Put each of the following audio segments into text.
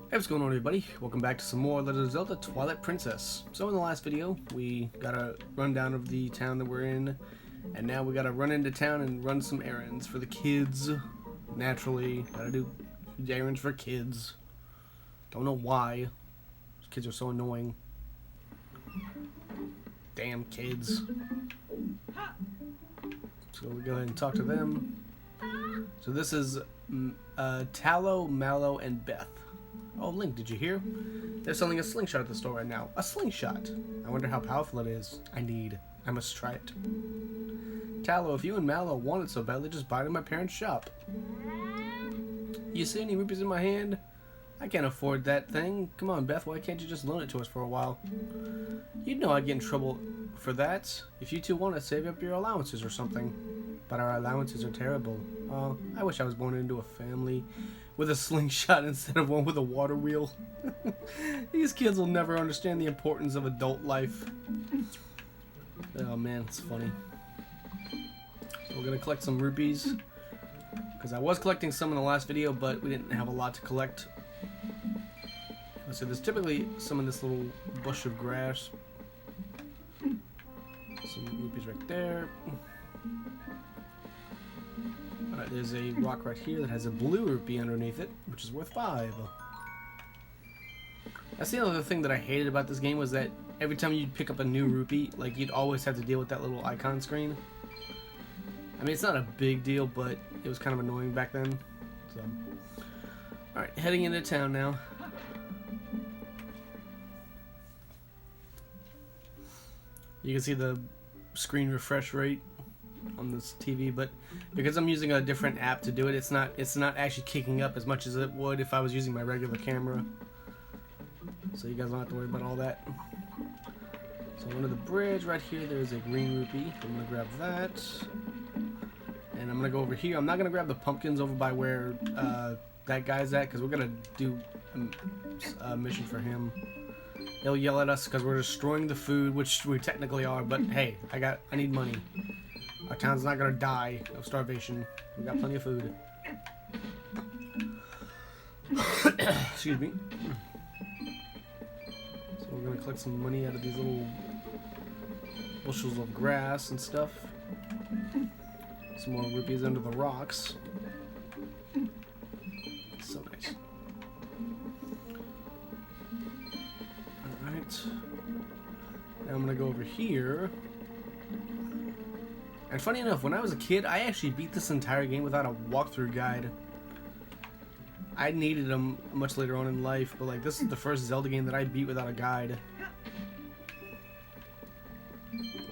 Hey, what's going on, everybody? Welcome back to some more Legend of Zelda Twilight Princess. So in the last video, we got a rundown of the town that we're in, and now we gotta run into town and run some errands for the kids. Naturally, gotta do errands for kids. Don't know why. Those kids are so annoying. Damn kids. So we go ahead and talk to them. So this is Tallow, Mallow, and Beth. Oh, Link, did you hear? They're selling a slingshot at the store right now. A slingshot? I wonder how powerful it is. I must try it. Tallow, if you and Mallow want it so badly, just buy it in my parents' shop. You see any rupees in my hand? I can't afford that thing. Come on, Beth, why can't you just loan it to us for a while? You'd know I'd get in trouble for that. If you two want to save up your allowances or something. But our allowances are terrible. Oh, I wish I was born into a family with a slingshot instead of one with a water wheel. These kids will never understand the importance of adult life. Oh man, it's funny. So we're gonna collect some rupees. Because I was collecting some in the last video, but we didn't have a lot to collect. So there's typically some in this little bush of grass. Some rupees right there. Alright, there's a rock right here that has a blue rupee underneath it, which is worth 5. That's the other thing that I hated about this game, was that every time you'd pick up a new rupee, like, you'd always have to deal with that little icon screen. I mean, it's not a big deal, but it was kind of annoying back then. So, alright, heading into town now. You can see the screen refresh rate on this TV, but because I'm using a different app to do it, it's not actually kicking up as much as it would if I was using my regular camera. So you guys don't have to worry about all that. So under the bridge right here, there's a green rupee. I'm gonna grab that, and I'm gonna go over here. I'm not gonna grab the pumpkins over by where that guy's at, because we're gonna do a mission for him. He'll yell at us because we're destroying the food, which we technically are, but hey, I need money. Our town's not gonna die of starvation. We got plenty of food. Excuse me. So we're gonna collect some money out of these little bushels of grass and stuff. Some more rupees under the rocks. So nice. Alright. Now I'm gonna go over here. And funny enough, when I was a kid, I actually beat this entire game without a walkthrough guide. I needed them much later on in life, but like, this is the first Zelda game that I beat without a guide.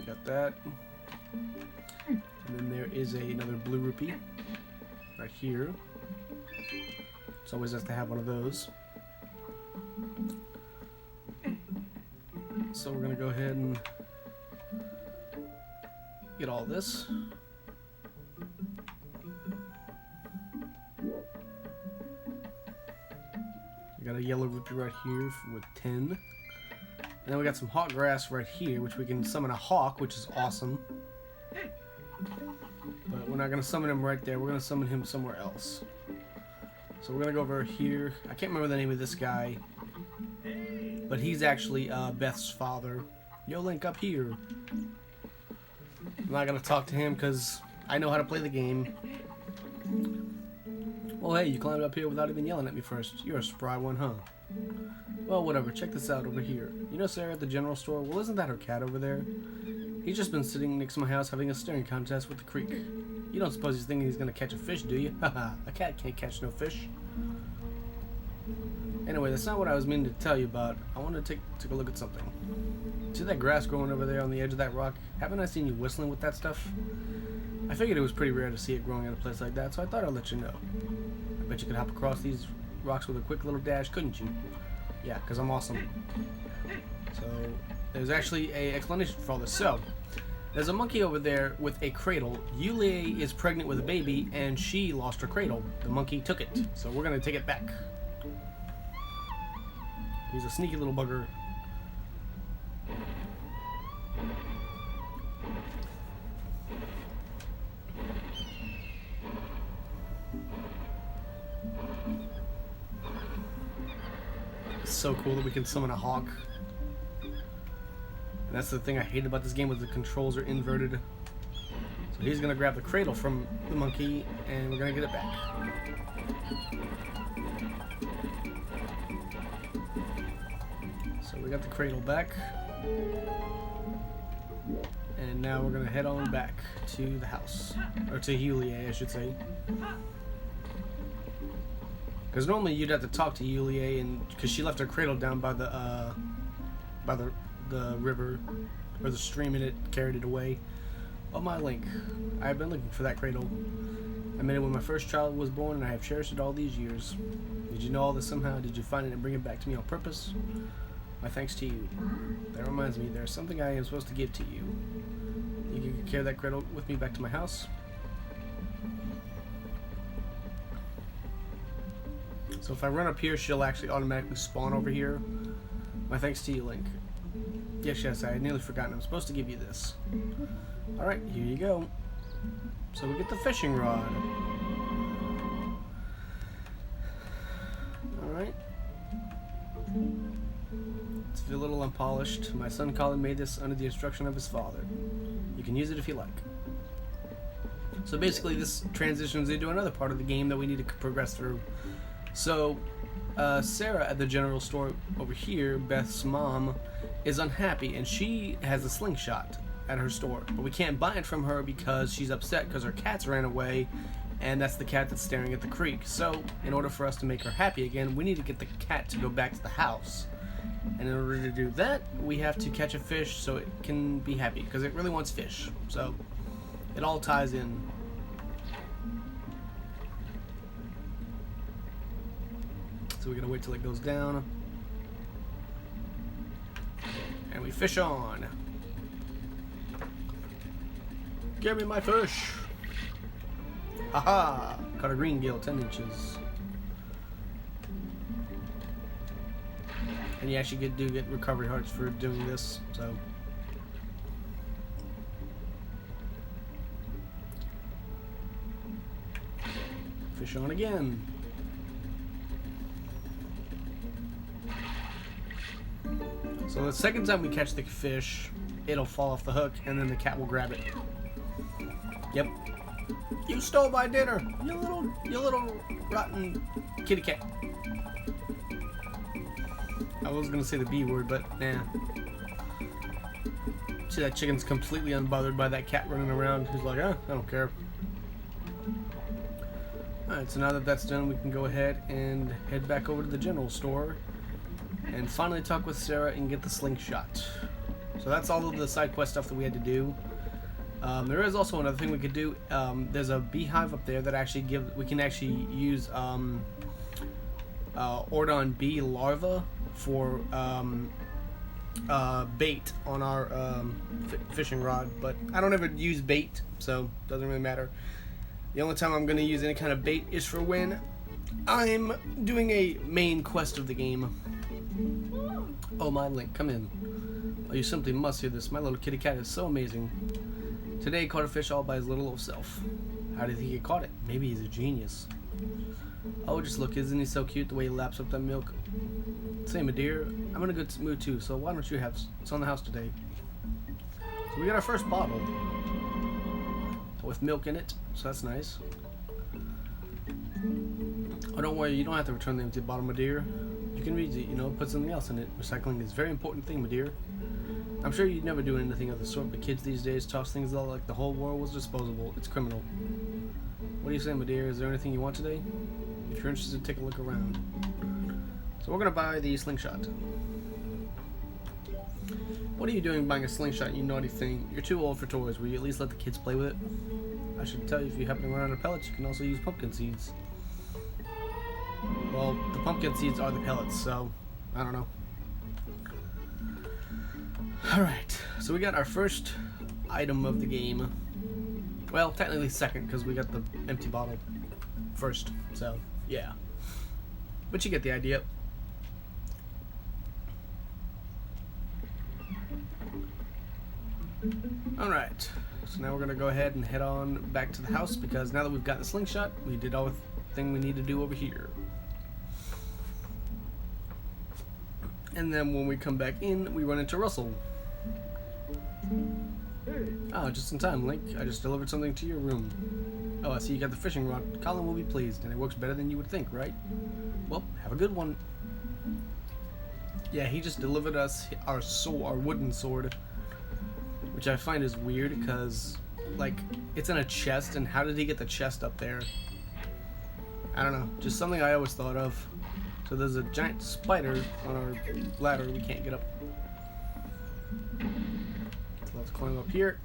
Got that. And then there is another blue rupee right here. It's always nice to have one of those. So we're gonna go ahead and get all this. We got a yellow rupee right here with 10. And then we got some hawk grass right here, which we can summon a hawk, which is awesome. But we're not going to summon him right there. We're going to summon him somewhere else. So we're going to go over here. I can't remember the name of this guy, but he's actually Beth's father. Yo, Link, up here. I'm not gonna talk to him because I know how to play the game. Well, hey, you climbed up here without even yelling at me first. You're a spry one, huh? Well, whatever. Check this out over here. You know Sarah at the general store? Well, isn't that her cat over there? He's just been sitting next to my house having a staring contest with the creek. You don't suppose he's thinking he's gonna catch a fish, do you? Haha, a cat can't catch no fish. Anyway, that's not what I was meaning to tell you about. I want to take a look at something. See that grass growing over there on the edge of that rock? Haven't I seen you whistling with that stuff? I figured it was pretty rare to see it growing in a place like that, so I thought I'd let you know. I bet you could hop across these rocks with a quick little dash, couldn't you? Yeah, because I'm awesome. So, there's actually an explanation for all this. So, there's a monkey over there with a cradle. Yuli is pregnant with a baby, and she lost her cradle. The monkey took it, so we're going to take it back. He's a sneaky little bugger. It's so cool that we can summon a hawk. And that's the thing I hate about this game, was the controls are inverted. So he's gonna grab the cradle from the monkey, and we're gonna get it back. So we got the cradle back. And now we're gonna head on back to the house. Or to Yulie, I should say. Because normally you'd have to talk to Yulie, and because she left her cradle down by the river, or the stream, and it carried it away. Oh my Link, I have been looking for that cradle. I made it when my first child was born, and I have cherished it all these years. Did you know all this somehow? Did you find it and bring it back to me on purpose? My thanks to you. That reminds me, there's something I am supposed to give to you. You can carry that cradle with me back to my house. So if I run up here, she'll actually automatically spawn over here. My thanks to you, Link. Yes, I had nearly forgotten. I'm supposed to give you this. Alright, here you go. So we get the fishing rod. Alright. It's a little unpolished. My son Colin made this under the instruction of his father. You can use it if you like. So basically this transitions into another part of the game that we need to progress through. So Sarah at the general store over here, Beth's mom, is unhappy, and she has a slingshot at her store, but we can't buy it from her because she's upset because her cats ran away, and that's the cat that's staring at the creek. So in order for us to make her happy again, we need to get the cat to go back to the house, and in order to do that, we have to catch a fish so it can be happy, because it really wants fish. So it all ties in. So we're gonna wait till it goes down, and we fish on. Give me my fish! Haha! Caught a green gill, 10 inches. And you actually do get recovery hearts for doing this, so. Fish on again. So the second time we catch the fish, it'll fall off the hook, and then the cat will grab it. Yep. You stole my dinner, you little rotten kitty cat. I was gonna say the B word, but nah. See, that chicken's completely unbothered by that cat running around. He's like, I don't care. Alright, so now that that's done, we can go ahead and head back over to the general store and finally talk with Sarah and get the slingshot. So that's all of the side quest stuff that we had to do. There is also another thing we could do. There's a beehive up there that actually we can actually use Ordon bee larvae for bait on our fishing rod, but I don't ever use bait, so it doesn't really matter. The only time I'm going to use any kind of bait is for when I'm doing a main quest of the game. Oh my Link, come in. Oh, you simply must hear this. My little kitty cat is so amazing. Today he caught a fish all by his little old self. How did he get caught it? Maybe he's a genius. Oh, just look, isn't he so cute the way he laps up that milk? Say, my dear, I'm in a good mood too, so why don't you have it's on the house today? So we got our first bottle with milk in it, so that's nice. Oh, don't worry, you don't have to return the empty bottle, my dear. You can reuse it, put something else in it. Recycling is a very important thing, my dear. I'm sure you'd never do anything of the sort, but kids these days toss things out like the whole world was disposable. It's criminal. What do you say, my dear? Is there anything you want today? If you're interested, take a look around. So we're gonna buy the slingshot. What are you doing buying a slingshot, you naughty thing? You're too old for toys. Will you at least let the kids play with it? I should tell you, if you happen to run out of pellets, you can also use pumpkin seeds. Well, the pumpkin seeds are the pellets, so I don't know. Alright, so we got our first item of the game. Well, technically second, because we got the empty bottle first, so yeah. But you get the idea. Alright, so now we're going to go ahead and head on back to the house, because now that we've got the slingshot, we did all the thing we need to do over here. And then when we come back in, we run into Russell. Oh, just in time, Link. I just delivered something to your room. Oh, I see you got the fishing rod. Colin will be pleased, and it works better than you would think, right? Well, have a good one. Yeah, he just delivered us our wooden sword, which I find is weird because, like, it's in a chest, and how did he get the chest up there? I don't know, just something I always thought of. So there's a giant spider on our ladder we can't get up. So let's climb up here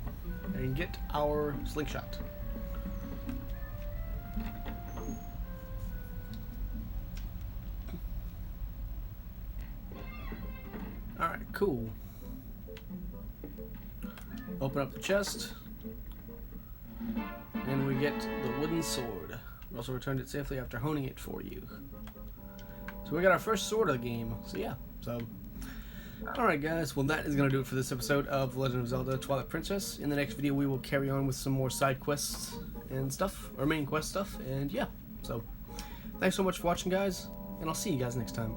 and get our slingshot. Alright, cool. Open up the chest, and we get the wooden sword. We also returned it safely after honing it for you. So we got our first sword of the game. So yeah, alright guys, well that is going to do it for this episode of The Legend of Zelda Twilight Princess. In the next video we will carry on with some more side quests and stuff, or main quest stuff, and yeah. So, thanks so much for watching guys, and I'll see you guys next time.